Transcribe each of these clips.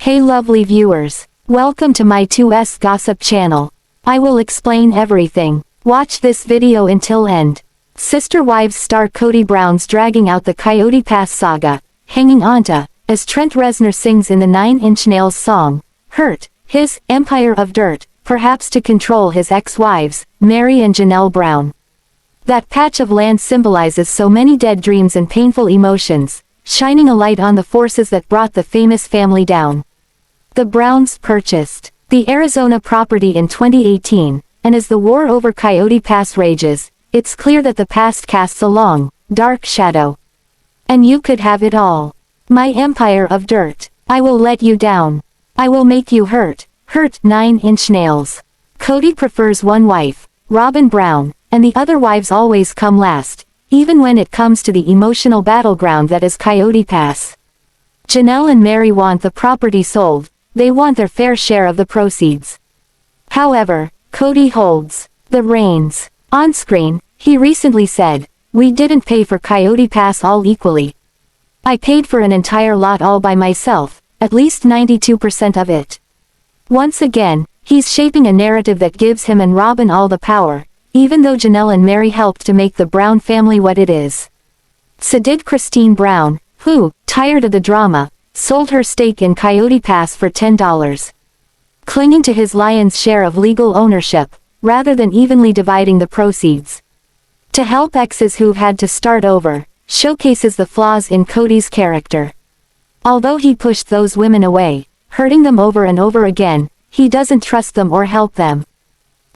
Hey lovely viewers, welcome to my 2S Gossip channel. I will explain everything. Watch this video until end. Sister Wives star Kody Brown's dragging out the Coyote Pass saga, hanging onto, as Trent Reznor sings in the 9 Inch Nails song, Hurt, his empire of dirt, perhaps to control his ex-wives, Meri and Janelle Brown. That patch of land symbolizes so many dead dreams and painful emotions, shining a light on the forces that brought the famous family down. The Browns purchased the Arizona property in 2018, and as the war over Coyote Pass rages, it's clear that the past casts a long, dark shadow. And you could have it all. My empire of dirt. I will let you down. I will make you hurt. Hurt 9 Inch Nails. Kody prefers one wife, Robyn Brown, and the other wives always come last, even when it comes to the emotional battleground that is Coyote Pass. Janelle and Meri want the property sold. They want their fair share of the proceeds. However, Kody holds the reins. On screen, he recently said, "We didn't pay for Coyote Pass all equally. I paid for an entire lot all by myself, at least 92% of it." Once again, he's shaping a narrative that gives him and Robyn all the power, even though Janelle and Meri helped to make the Brown family what it is. So did Christine Brown, who, tired of the drama, sold her stake in Coyote Pass for $10. Clinging to his lion's share of legal ownership, rather than evenly dividing the proceeds. To help exes who've had to start over, showcases the flaws in Kody's character. Although he pushed those women away, hurting them over and over again, he doesn't trust them or help them.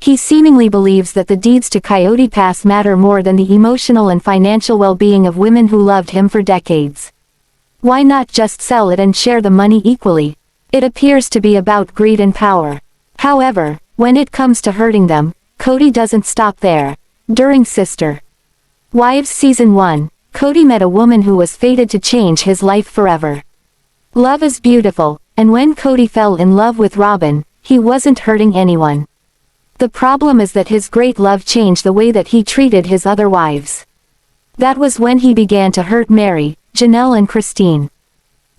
He seemingly believes that the deeds to Coyote Pass matter more than the emotional and financial well-being of women who loved him for decades. Why not just sell it and share the money equally? It appears to be about greed and power. However, when it comes to hurting them, Kody doesn't stop there. During Sister Wives Season 1, Kody met a woman who was fated to change his life forever. Love is beautiful, and when Kody fell in love with Robyn, he wasn't hurting anyone. The problem is that his great love changed the way that he treated his other wives. That was when he began to hurt Meri, Janelle and Christine.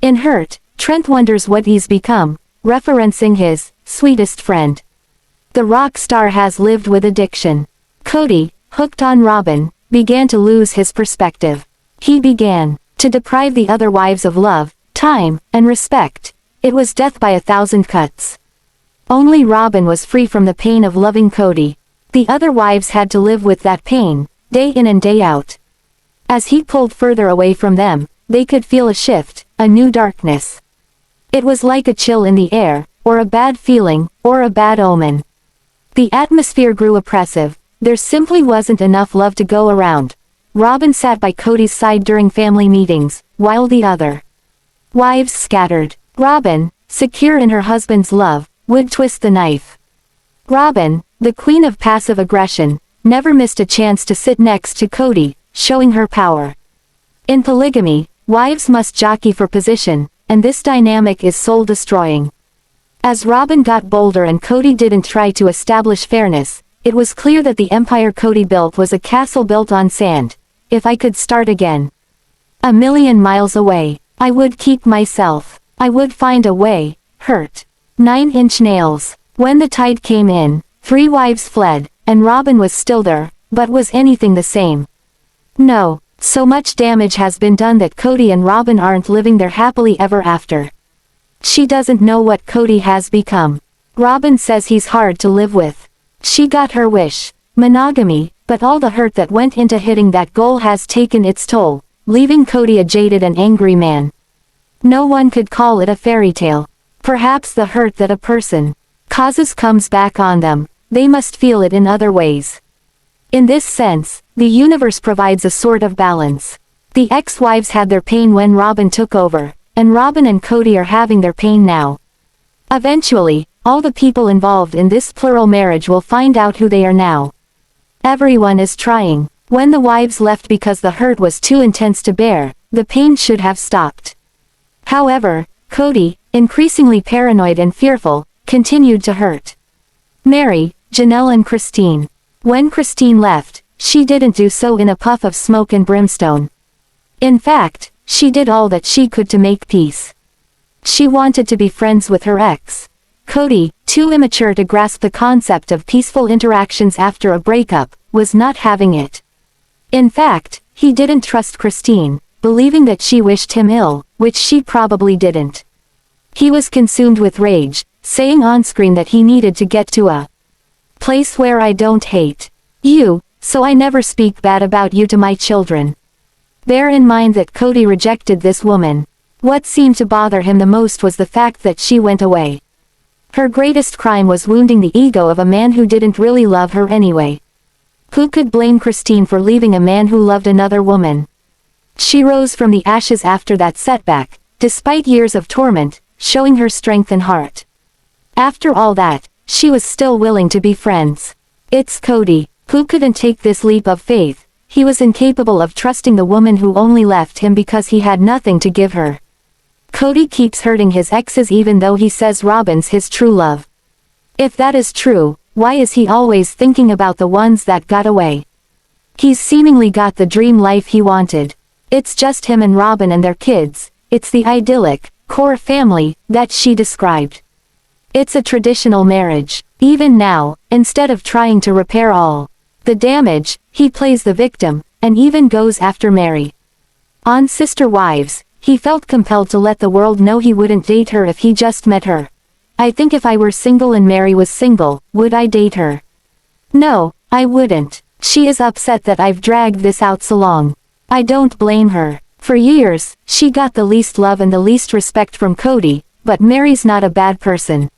In Hurt, Trent wonders what he's become, referencing his sweetest friend. The rock star has lived with addiction. Kody, hooked on Robyn, began to lose his perspective. He began to deprive the other wives of love, time, and respect. It was death by 1,000 cuts. Only Robyn was free from the pain of loving Kody. The other wives had to live with that pain, day in and day out. As he pulled further away from them, they could feel a shift, a new darkness. It was like a chill in the air, or a bad feeling, or a bad omen. The atmosphere grew oppressive. There simply wasn't enough love to go around. Robyn sat by Kody's side during family meetings, while the other wives scattered. Robyn, secure in her husband's love, would twist the knife. Robyn, the queen of passive aggression, never missed a chance to sit next to Kody, showing her power. In polygamy, wives must jockey for position, and this dynamic is soul-destroying. As Robyn got bolder and Kody didn't try to establish fairness, it was clear that the empire Kody built was a castle built on sand. If I could start again, 1,000,000 miles away, I would keep myself. I would find a way. Hurt 9 Inch Nails. When the tide came in, 3 wives fled, and Robyn was still there, but was anything the same? No. So much damage has been done that Kody and Robyn aren't living there happily ever after. She doesn't know what Kody has become. Robyn says he's hard to live with. She got her wish, monogamy, but all the hurt that went into hitting that goal has taken its toll, leaving Kody a jaded and angry man. No one could call it a fairy tale. Perhaps the hurt that a person causes comes back on them. They must feel it in other ways. In this sense, the universe provides a sort of balance. The ex-wives had their pain when Robyn took over, and Robyn and Kody are having their pain now. Eventually, all the people involved in this plural marriage will find out who they are now. Everyone is trying. When the wives left because the hurt was too intense to bear, the pain should have stopped. However, Kody, increasingly paranoid and fearful, continued to hurt Meri, Janelle and Christine. When Christine left, she didn't do so in a puff of smoke and brimstone. In fact, she did all that she could to make peace. She wanted to be friends with her ex. Kody, too immature to grasp the concept of peaceful interactions after a breakup, was not having it. In fact, he didn't trust Christine, believing that she wished him ill, which she probably didn't. He was consumed with rage, saying on-screen that he needed to get to a place where I don't hate you, so I never speak bad about you to my children. Bear in mind that Kody rejected this woman. What seemed to bother him the most was the fact that she went away. Her greatest crime was wounding the ego of a man who didn't really love her anyway. Who could blame Christine for leaving a man who loved another woman? She rose from the ashes after that setback, despite years of torment, showing her strength and heart. After all that, she was still willing to be friends. It's Kody, who couldn't take this leap of faith. He was incapable of trusting the woman who only left him because he had nothing to give her. Kody keeps hurting his exes even though he says Robyn's his true love. If that is true, why is he always thinking about the ones that got away? He's seemingly got the dream life he wanted. It's just him and Robyn and their kids. It's the idyllic, core family that she described. It's a traditional marriage. Even now, instead of trying to repair all the damage, he plays the victim, and even goes after Meri. On Sister Wives, he felt compelled to let the world know he wouldn't date her if he just met her. I think if I were single and Meri was single, would I date her? No, I wouldn't. She is upset that I've dragged this out so long. I don't blame her. For years, she got the least love and the least respect from Kody, but Meri's not a bad person.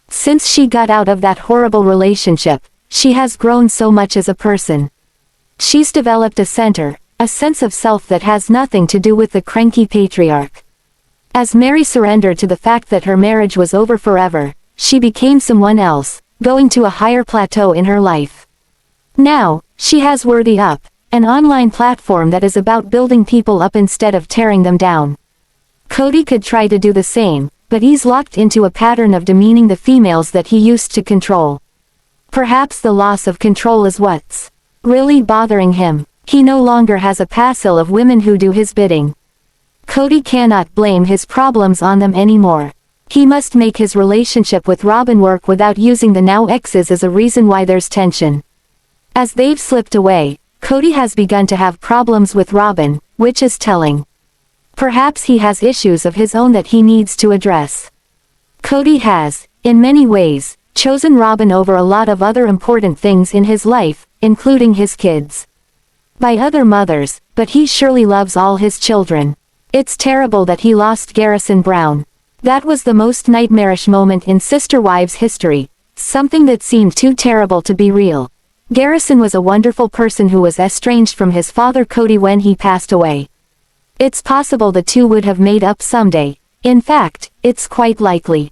Since she got out of that horrible relationship, she has grown so much as a person. She's developed a center, a sense of self that has nothing to do with the cranky patriarch. As Meri surrendered to the fact that her marriage was over forever, she became someone else, going to a higher plateau in her life. Now, she has Worthy Up, an online platform that is about building people up instead of tearing them down. Kody could try to do the same, but he's locked into a pattern of demeaning the females that he used to control. Perhaps the loss of control is what's really bothering him. He no longer has a passel of women who do his bidding. Kody cannot blame his problems on them anymore. He must make his relationship with Robyn work without using the now exes as a reason why there's tension. As they've slipped away, Kody has begun to have problems with Robyn, which is telling. Perhaps he has issues of his own that he needs to address. Kody has, in many ways, chosen Robyn over a lot of other important things in his life, including his kids. By other mothers, but he surely loves all his children. It's terrible that he lost Garrison Brown. That was the most nightmarish moment in Sister Wives history, something that seemed too terrible to be real. Garrison was a wonderful person who was estranged from his father Kody when he passed away. It's possible the two would have made up someday. In fact, it's quite likely.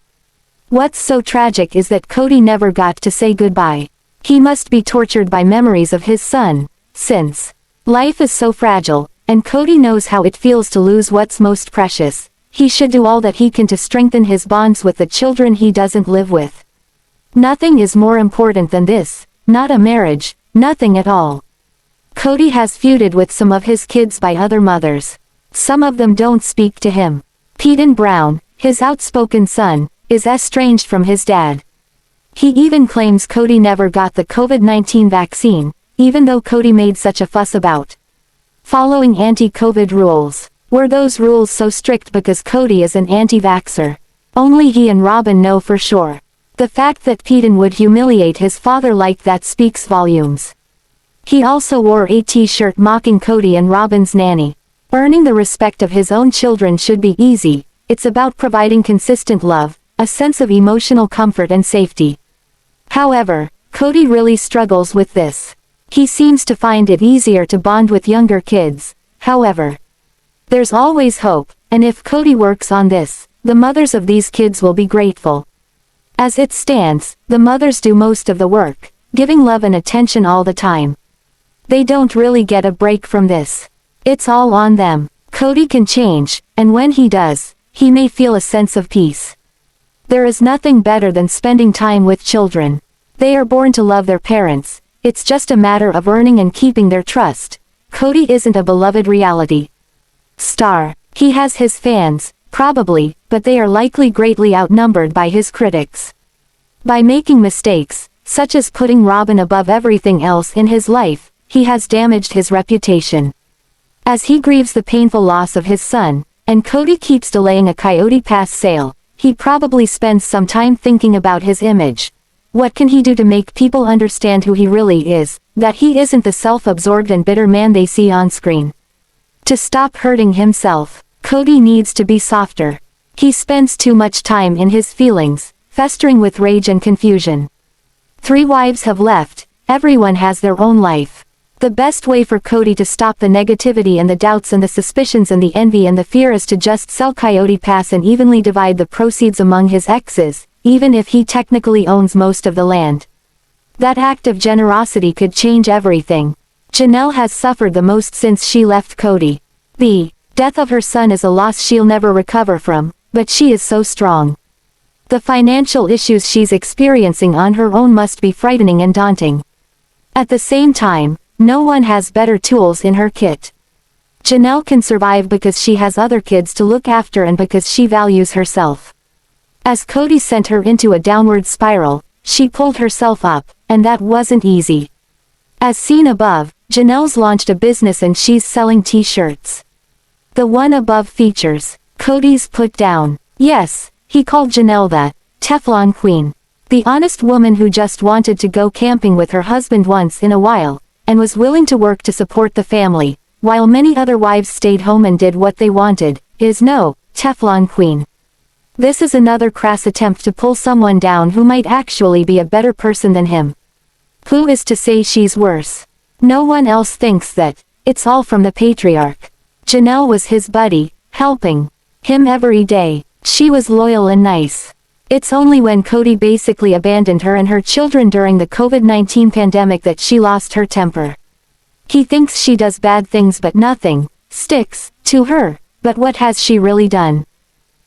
What's so tragic is that Kody never got to say goodbye. He must be tortured by memories of his son. Since life is so fragile, and Kody knows how it feels to lose what's most precious, he should do all that he can to strengthen his bonds with the children he doesn't live with. Nothing is more important than this, not a marriage, nothing at all. Kody has feuded with some of his kids by other mothers. Some of them don't speak to him. Paedon Brown, his outspoken son, is estranged from his dad. He even claims Kody never got the COVID-19 vaccine, even though Kody made such a fuss about following anti-COVID rules. Were those rules so strict because Kody is an anti-vaxxer? Only he and Robyn know for sure. The fact that Paedon would humiliate his father like that speaks volumes. He also wore a t-shirt mocking Kody and Robyn's nanny. Earning the respect of his own children should be easy. It's about providing consistent love, a sense of emotional comfort and safety. However, Kody really struggles with this. He seems to find it easier to bond with younger kids. However, there's always hope, and if Kody works on this, the mothers of these kids will be grateful. As it stands, the mothers do most of the work, giving love and attention all the time. They don't really get a break from this. It's all on them. Kody can change, and when he does, he may feel a sense of peace. There is nothing better than spending time with children. They are born to love their parents. It's just a matter of earning and keeping their trust. Kody isn't a beloved reality star. He has his fans, probably, but they are likely greatly outnumbered by his critics. By making mistakes, such as putting Robyn above everything else in his life, he has damaged his reputation. As he grieves the painful loss of his son, and Kody keeps delaying a Coyote Pass sale, he probably spends some time thinking about his image. What can he do to make people understand who he really is, that he isn't the self-absorbed and bitter man they see on screen? To stop hurting himself, Kody needs to be softer. He spends too much time in his feelings, festering with rage and confusion. 3 wives have left, everyone has their own life. The best way for Kody to stop the negativity and the doubts and the suspicions and the envy and the fear is to just sell Coyote Pass and evenly divide the proceeds among his exes, even if he technically owns most of the land. That act of generosity could change everything. Janelle has suffered the most since she left Kody. The death of her son is a loss she'll never recover from, but she is so strong. The financial issues she's experiencing on her own must be frightening and daunting. At the same time, no one has better tools in her kit. Janelle can survive because she has other kids to look after and because she values herself. As Kody sent her into a downward spiral, she pulled herself up, and that wasn't easy. As seen above, Janelle's launched a business and she's selling t-shirts. The one above features Kody's put down. Yes, he called Janelle the Teflon Queen. The honest woman who just wanted to go camping with her husband once in a while, and was willing to work to support the family, while many other wives stayed home and did what they wanted, is no Teflon Queen. This is another crass attempt to pull someone down who might actually be a better person than him. Who is to say she's worse? No one else thinks that. It's all from the patriarch. Janelle was his buddy, helping him every day. She was loyal and nice. It's only when Kody basically abandoned her and her children during the COVID-19 pandemic that she lost her temper. He thinks she does bad things but nothing sticks to her. But what has she really done?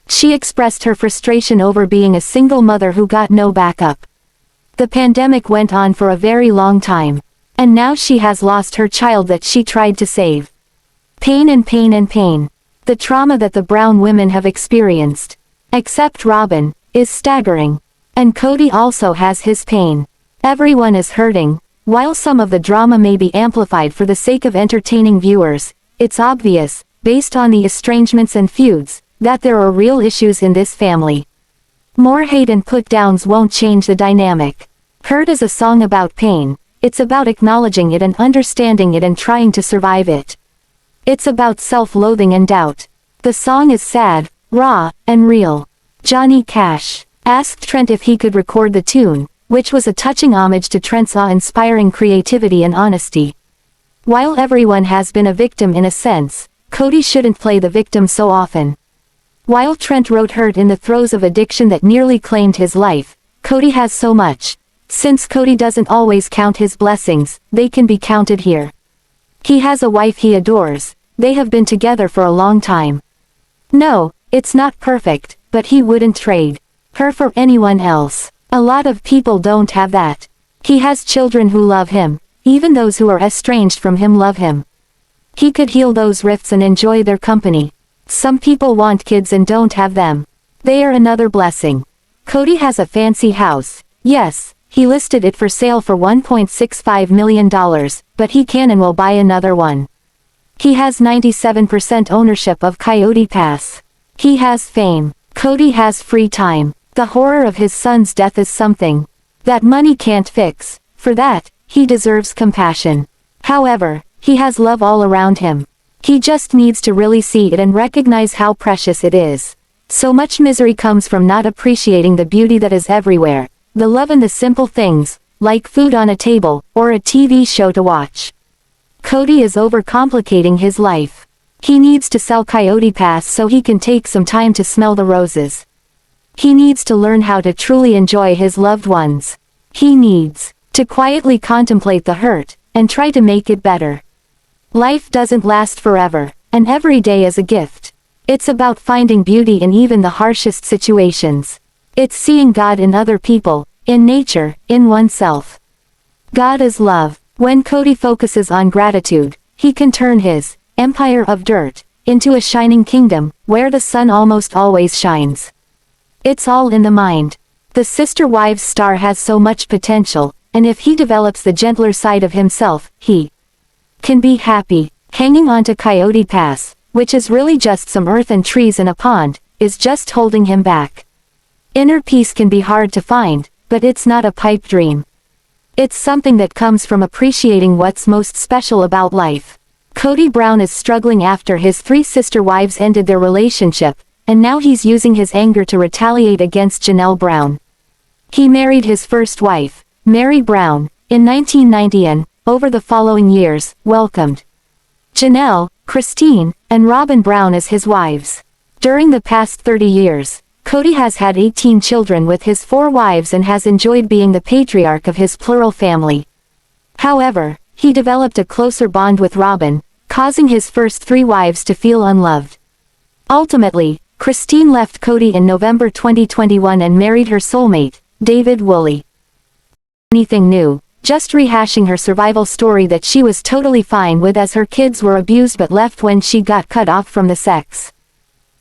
She expressed her frustration over being a single mother who got no backup. The pandemic went on for a very long time. And now she has lost her child that she tried to save. Pain and pain and pain. The trauma that the Brown women have experienced, except Robyn, is staggering. And Kody also has his pain. Everyone is hurting. While some of the drama may be amplified for the sake of entertaining viewers, it's obvious, based on the estrangements and feuds, that there are real issues in this family. More hate and put-downs won't change the dynamic. Hurt is a song about pain. It's about acknowledging it and understanding it and trying to survive it. It's about self-loathing and doubt. The song is sad, raw, and real. Johnny Cash asked Trent if he could record the tune, which was a touching homage to Trent's awe-inspiring creativity and honesty. While everyone has been a victim in a sense, Kody shouldn't play the victim so often. While Trent wrote hurt in the throes of addiction that nearly claimed his life, Kody has so much. Since Kody doesn't always count his blessings, they can be counted here. He has a wife he adores. They have been together for a long time. No, it's not perfect, but he wouldn't trade her for anyone else. A lot of people don't have that. He has children who love him. Even those who are estranged from him love him. He could heal those rifts and enjoy their company. Some people want kids and don't have them. They are another blessing. Kody has a fancy house. Yes, he listed it for sale for $1.65 million, but he can and will buy another one. He has 97% ownership of Coyote Pass. He has fame. Kody has free time. The horror of his son's death is something that money can't fix. For that, he deserves compassion. However, he has love all around him. He just needs to really see it and recognize how precious it is. So much misery comes from not appreciating the beauty that is everywhere, the love in the simple things, like food on a table, or a TV show to watch. Kody is overcomplicating his life. He needs to sell Coyote Pass so he can take some time to smell the roses. He needs to learn how to truly enjoy his loved ones. He needs to quietly contemplate the hurt, and try to make it better. Life doesn't last forever, and every day is a gift. It's about finding beauty in even the harshest situations. It's seeing God in other people, in nature, in oneself. God is love. When Kody focuses on gratitude, he can turn his empire of dirt into a shining kingdom, where the sun almost always shines. It's all in the mind. The Sister Wives star has so much potential, and if he develops the gentler side of himself, he can be happy. Hanging on to Coyote Pass, which is really just some earth and trees and a pond, is just holding him back. Inner peace can be hard to find, but it's not a pipe dream. It's something that comes from appreciating what's most special about life. Kody Brown is struggling after his 3 sister wives ended their relationship, and now he's using his anger to retaliate against Janelle Brown. He married his first wife, Meri Brown, in 1990 and, over the following years, welcomed Janelle, Christine, and Robyn Brown as his wives. During the past 30 years, Kody has had 18 children with his 4 wives and has enjoyed being the patriarch of his plural family. However, he developed a closer bond with Robyn, causing his first 3 wives to feel unloved. Ultimately, Christine left Kody in November 2021 and married her soulmate, Devid Woolley. Anything new, just rehashing her survival story that she was totally fine with as her kids were abused but left when she got cut off from the sex.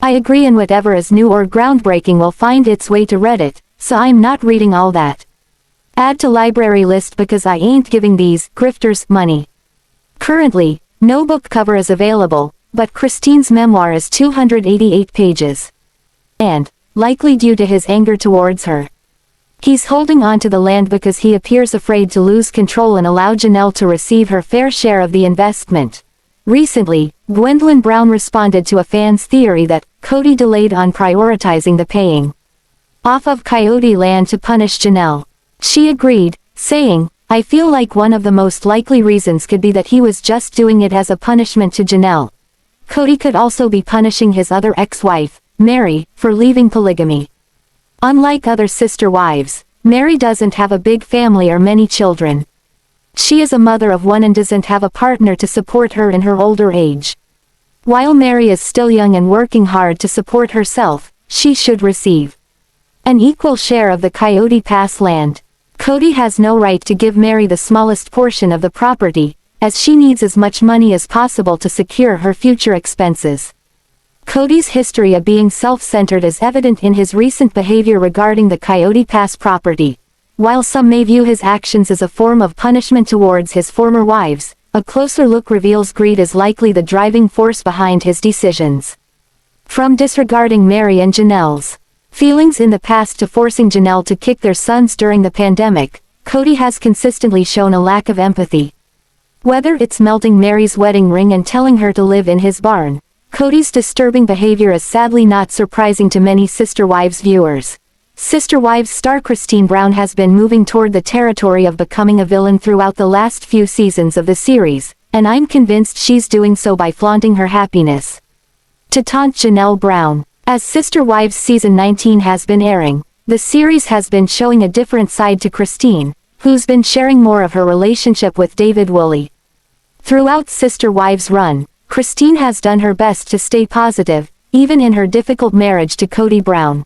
I agree, and whatever is new or groundbreaking will find its way to Reddit, so I'm not reading all that. Add to library list because I ain't giving these grifters money. Currently, no book cover is available, but Christine's memoir is 288 pages. And, likely due to his anger towards her, he's holding on to the land because he appears afraid to lose control and allow Janelle to receive her fair share of the investment. Recently, Gwendlyn Brown responded to a fan's theory that Kody delayed on prioritizing the paying off of Coyote land to punish Janelle. She agreed, saying, "I feel like one of the most likely reasons could be that he was just doing it as a punishment to Janelle. Kody could also be punishing his other ex-wife, Meri, for leaving polygamy. Unlike other sister wives, Meri doesn't have a big family or many children. She is a mother of 1 and doesn't have a partner to support her in her older age. While Meri is still young and working hard to support herself, she should receive an equal share of the Coyote Pass land. Kody has no right to give Meri the smallest portion of the property, as she needs as much money as possible to secure her future expenses." Kody's history of being self-centered is evident in his recent behavior regarding the Coyote Pass property. While some may view his actions as a form of punishment towards his former wives, a closer look reveals greed is likely the driving force behind his decisions. From disregarding Meri and Janelle's feelings in the past to forcing Janelle to kick their sons during the pandemic, Kody has consistently shown a lack of empathy. Whether it's melting Meri's wedding ring and telling her to live in his barn, Kody's disturbing behavior is sadly not surprising to many Sister Wives viewers. Sister Wives star Kody Brown has been moving toward the territory of becoming a villain throughout the last few seasons of the series, and I'm convinced she's doing so by flaunting her happiness to taunt Janelle Brown. As Sister Wives season 19 has been airing, the series has been showing a different side to Christine, who's been sharing more of her relationship with Devid Woolley. Throughout Sister Wives' run, Christine has done her best to stay positive, even in her difficult marriage to Kody Brown.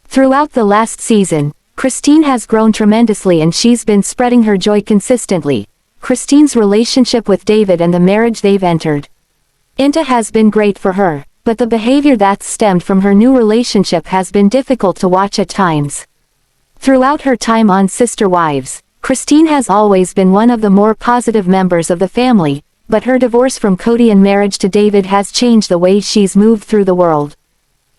Throughout the last season, Christine has grown tremendously and she's been spreading her joy consistently. Christine's relationship with Devid and the marriage they've entered into has been great for her, but the behavior that's stemmed from her new relationship has been difficult to watch at times. Throughout her time on Sister Wives, Christine has always been one of the more positive members of the family, but her divorce from Kody and marriage to Devid has changed the way she's moved through the world.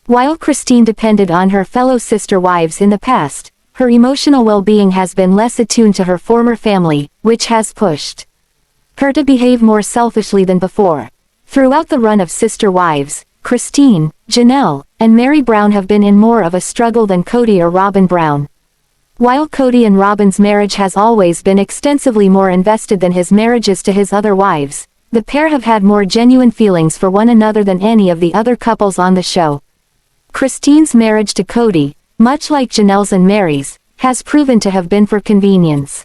While Christine depended on her fellow sister wives in the past, her emotional well-being has been less attuned to her former family, which has pushed her to behave more selfishly than before. Throughout the run of Sister Wives, Christine, Janelle, and Meri Brown have been in more of a struggle than Kody or Robyn Brown. While Kody and Robyn's marriage has always been extensively more invested than his marriages to his other wives, the pair have had more genuine feelings for one another than any of the other couples on the show. Christine's marriage to Kody, much like Janelle's and Meri's, has proven to have been for convenience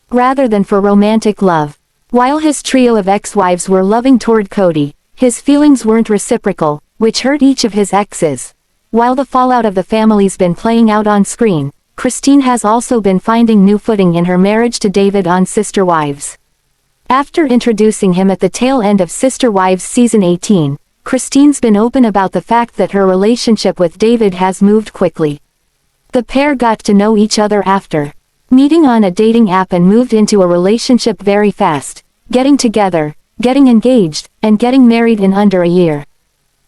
rather than for romantic love. While his trio of ex-wives were loving toward Kody, his feelings weren't reciprocal, which hurt each of his exes. While the fallout of the family's been playing out on screen, Christine has also been finding new footing in her marriage to Devid on Sister Wives. After introducing him at the tail end of Sister Wives season 18, Christine's been open about the fact that her relationship with Devid has moved quickly. The pair got to know each other after meeting on a dating app and moved into a relationship very fast, getting together, getting engaged, and getting married in under a year.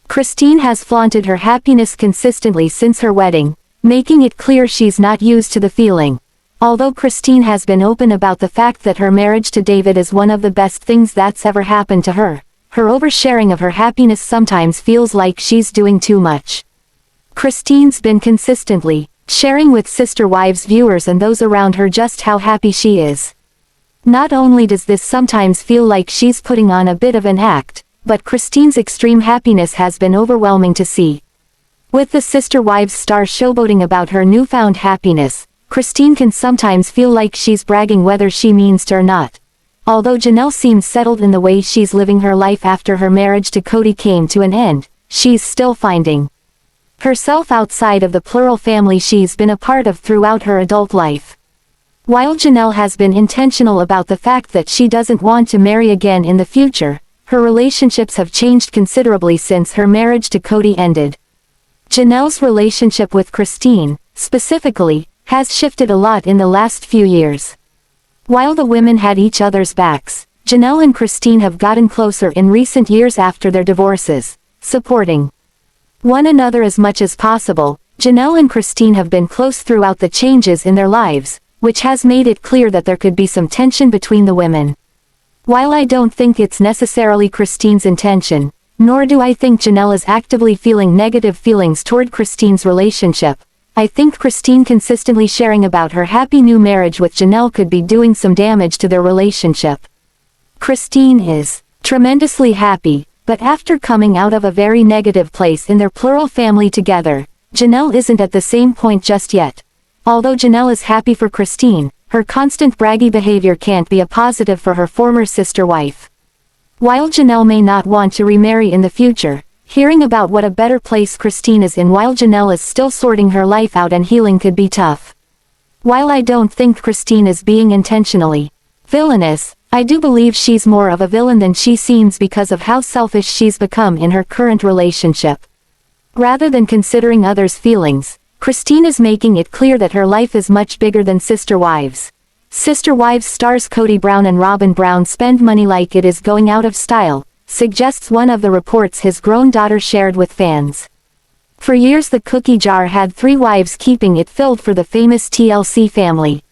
Christine has flaunted her happiness consistently since her wedding, making it clear she's not used to the feeling. Although Christine has been open about the fact that her marriage to Devid is one of the best things that's ever happened to her, her oversharing of her happiness sometimes feels like she's doing too much. Christine's been consistently sharing with Sister Wives viewers and those around her just how happy she is. Not only does this sometimes feel like she's putting on a bit of an act, but Christine's extreme happiness has been overwhelming to see. With the Sister Wives star showboating about her newfound happiness, Christine can sometimes feel like she's bragging whether she means to or not. Although Janelle seems settled in the way she's living her life after her marriage to Kody came to an end, she's still finding herself outside of the plural family she's been a part of throughout her adult life. While Janelle has been intentional about the fact that she doesn't want to marry again in the future, her relationships have changed considerably since her marriage to Kody ended. Janelle's relationship with Christine, specifically, has shifted a lot in the last few years. While the women had each other's backs, Janelle and Christine have gotten closer in recent years after their divorces, supporting one another as much as possible. Janelle and Christine have been close throughout the changes in their lives, which has made it clear that there could be some tension between the women. While I don't think it's necessarily Christine's intention, nor do I think Janelle is actively feeling negative feelings toward Christine's relationship, I think Christine consistently sharing about her happy new marriage with Janelle could be doing some damage to their relationship. Christine is tremendously happy, but after coming out of a very negative place in their plural family together, Janelle isn't at the same point just yet. Although Janelle is happy for Christine, her constant braggy behavior can't be a positive for her former sister wife. While Janelle may not want to remarry in the future, hearing about what a better place Christine is in while Janelle is still sorting her life out and healing could be tough. While I don't think Christine is being intentionally villainous, I do believe she's more of a villain than she seems because of how selfish she's become in her current relationship. Rather than considering others' feelings, Christine is making it clear that her life is much bigger than Sister Wives. Sister Wives stars Kody Brown and Robyn Brown spend money like it is going out of style, suggests one of the reports his grown daughter shared with fans. For years the cookie jar had 3 wives keeping it filled for the famous TLC family.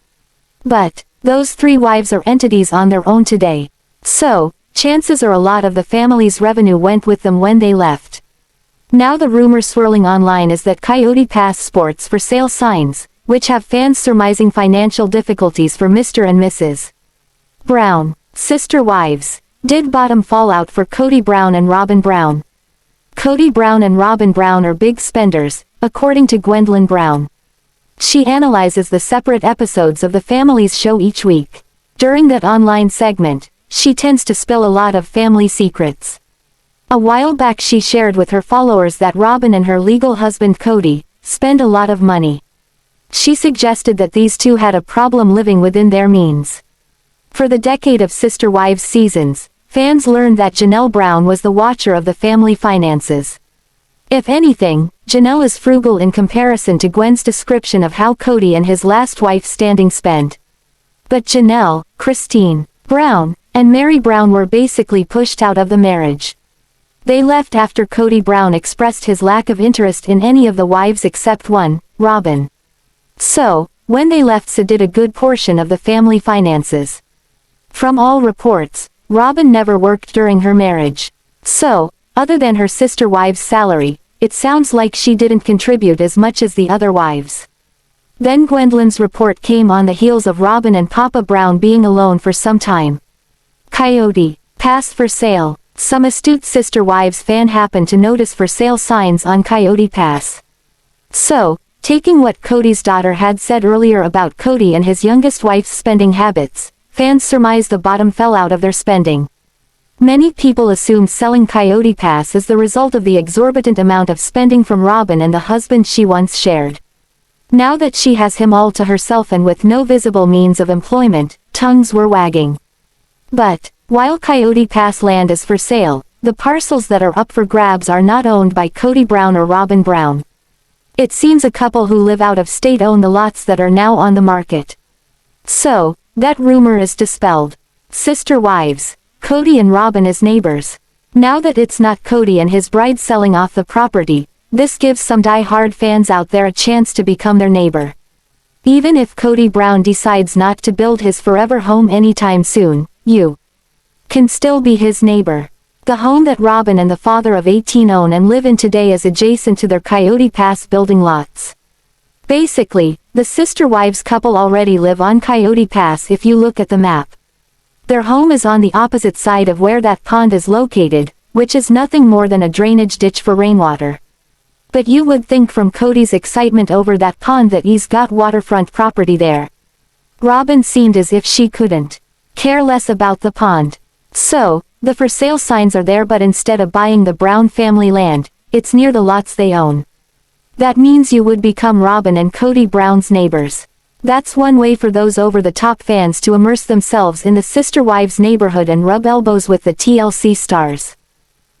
But those 3 wives are entities on their own today. So, chances are a lot of the family's revenue went with them when they left. Now the rumor swirling online is that Coyote Pass sports for sale signs, which have fans surmising financial difficulties for Mr. and Mrs. Brown. Sister Wives. Did bottom fall out for Kody Brown and Robyn Brown? Kody Brown and Robyn Brown are big spenders, according to Gwendlyn Brown. She analyzes the separate episodes of the family's show each week. During that online segment, she tends to spill a lot of family secrets. A while back she shared with her followers that Robyn and her legal husband Kody spend a lot of money. She suggested that these two had a problem living within their means. For the decade of Sister Wives seasons, fans learned that Janelle Brown was the watcher of the family finances. If anything, Janelle is frugal in comparison to Gwen's description of how Kody and his last wife standing spent. But Janelle, Christine Brown, and Meri Brown were basically pushed out of the marriage. They left after Kody Brown expressed his lack of interest in any of the wives except one, Robyn. So, when they left so did a good portion of the family finances. From all reports, Robyn never worked during her marriage. So, other than her sister wives' salary, it sounds like she didn't contribute as much as the other wives. Then Gwendlyn's report came on the heels of Robyn and Papa Brown being alone for some time. Coyote Pass for sale. Some astute Sister Wives fan happened to notice for sale signs on Coyote Pass. So, taking what Kody's daughter had said earlier about Kody and his youngest wife's spending habits, fans surmise the bottom fell out of their spending. Many people assume selling Coyote Pass is the result of the exorbitant amount of spending from Robyn and the husband she once shared. Now that she has him all to herself and with no visible means of employment, tongues were wagging. But, while Coyote Pass land is for sale, the parcels that are up for grabs are not owned by Kody Brown or Robyn Brown. It seems a couple who live out of state own the lots that are now on the market. So, that rumor is dispelled. Sister wives, Kody and Robyn as neighbors. Now that it's not Kody and his bride selling off the property, this gives some die-hard fans out there a chance to become their neighbor. Even if Kody Brown decides not to build his forever home anytime soon, you can still be his neighbor. The home that Robyn and the father of 18 own and live in today is adjacent to their Coyote Pass building lots. Basically, the sister wives couple already live on Coyote Pass if you look at the map. Their home is on the opposite side of where that pond is located, which is nothing more than a drainage ditch for rainwater. But you would think from Kody's excitement over that pond that he's got waterfront property there. Robyn seemed as if she couldn't care less about the pond. So, the for sale signs are there, but instead of buying the Brown family land, it's near the lots they own. That means you would become Robyn and Kody Brown's neighbors. That's one way for those over-the-top fans to immerse themselves in the sister wives neighborhood and rub elbows with the TLC stars.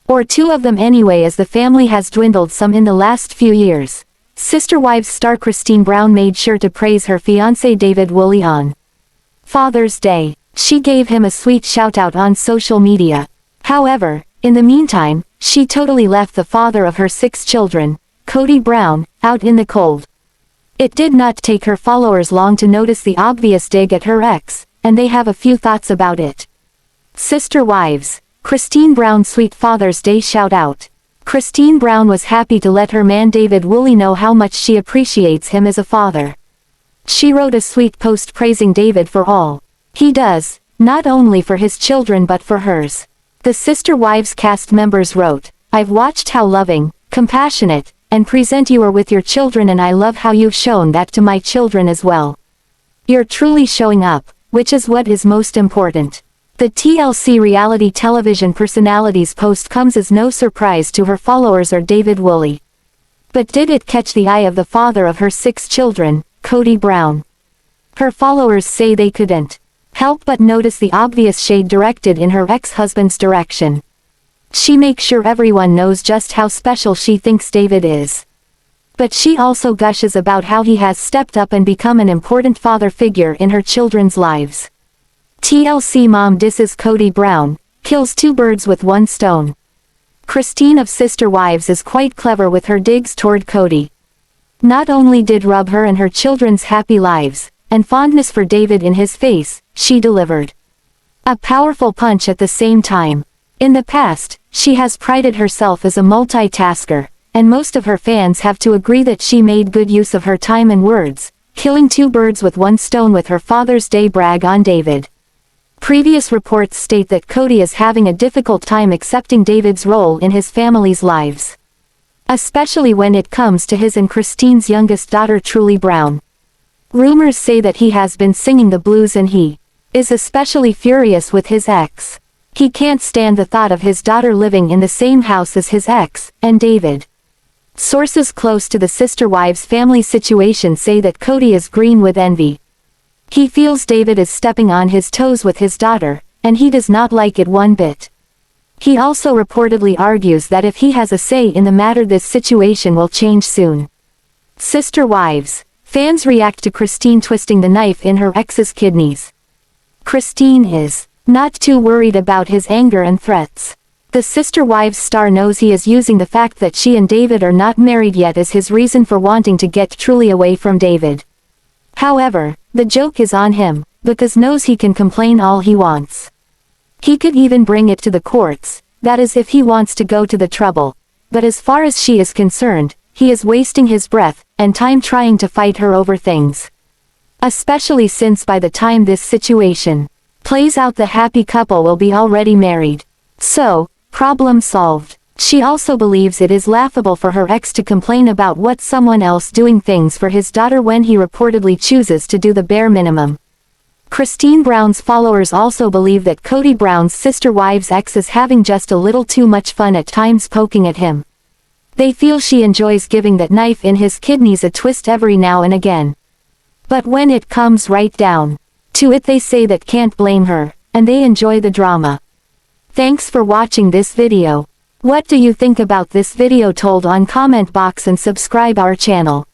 Or two of them anyway, as the family has dwindled some in the last few years. Sister Wives star Christine Brown made sure to praise her fiancé Devid on Father's Day. She gave him a sweet shout-out on social media. However, in the meantime, she totally left the father of her 6 children, Kody Brown, out in the cold. It did not take her followers long to notice the obvious dig at her ex, and they have a few thoughts about it. Sister Wives, Christine Brown sweet Father's Day shout-out. Christine Brown was happy to let her man Devid know how much she appreciates him as a father. She wrote a sweet post praising Devid for all he does, not only for his children but for hers. The Sister Wives cast members wrote, "I've watched how loving, compassionate, and present you are with your children, and I love how you've shown that to my children as well. You're truly showing up, which is what is most important." The TLC reality television personality's post comes as no surprise to her followers or Devid. But did it catch the eye of the father of her 6 children, Kody Brown? Her followers say they couldn't help but notice the obvious shade directed in her ex-husband's direction. She makes sure everyone knows just how special she thinks Devid is. But she also gushes about how he has stepped up and become an important father figure in her children's lives. TLC mom disses Kody Brown, kills 2 birds with 1 stone. Christine of Sister Wives is quite clever with her digs toward Kody. Not only did rub her and her children's happy lives, and fondness for Devid in his face, she delivered a powerful punch at the same time. In the past, she has prided herself as a multitasker, and most of her fans have to agree that she made good use of her time and words, killing 2 birds with 1 stone with her Father's Day brag on Devid. Previous reports state that Kody is having a difficult time accepting Devid's role in his family's lives, especially when it comes to his and Christine's youngest daughter Truly Brown. Rumors say that he has been singing the blues and he is especially furious with his ex. He can't stand the thought of his daughter living in the same house as his ex, and Devid. Sources close to the Sister Wives family situation say that Kody is green with envy. He feels Devid is stepping on his toes with his daughter, and he does not like it one bit. He also reportedly argues that if he has a say in the matter, this situation will change soon. Sister Wives. Fans react to Christine twisting the knife in her ex's kidneys. Christine is not too worried about his anger and threats. The Sister Wives star knows he is using the fact that she and Devid are not married yet as his reason for wanting to get Truly away from Devid. However, the joke is on him, because knows he can complain all he wants. He could even bring it to the courts, that is if he wants to go to the trouble. But as far as she is concerned, he is wasting his breath and time trying to fight her over things. Especially since by the time this situation plays out, the happy couple will be already married. So, problem solved. She also believes it is laughable for her ex to complain about what someone else doing things for his daughter when he reportedly chooses to do the bare minimum. Christine Brown's followers also believe that Kody Brown's Sister Wives ex is having just a little too much fun at times poking at him. They feel she enjoys giving that knife in his kidneys a twist every now and again. But when it comes right down to it, they say that can't blame her, and they enjoy the drama. Thanks for watching this video. What do you think about this video? Told on comment box and subscribe our channel.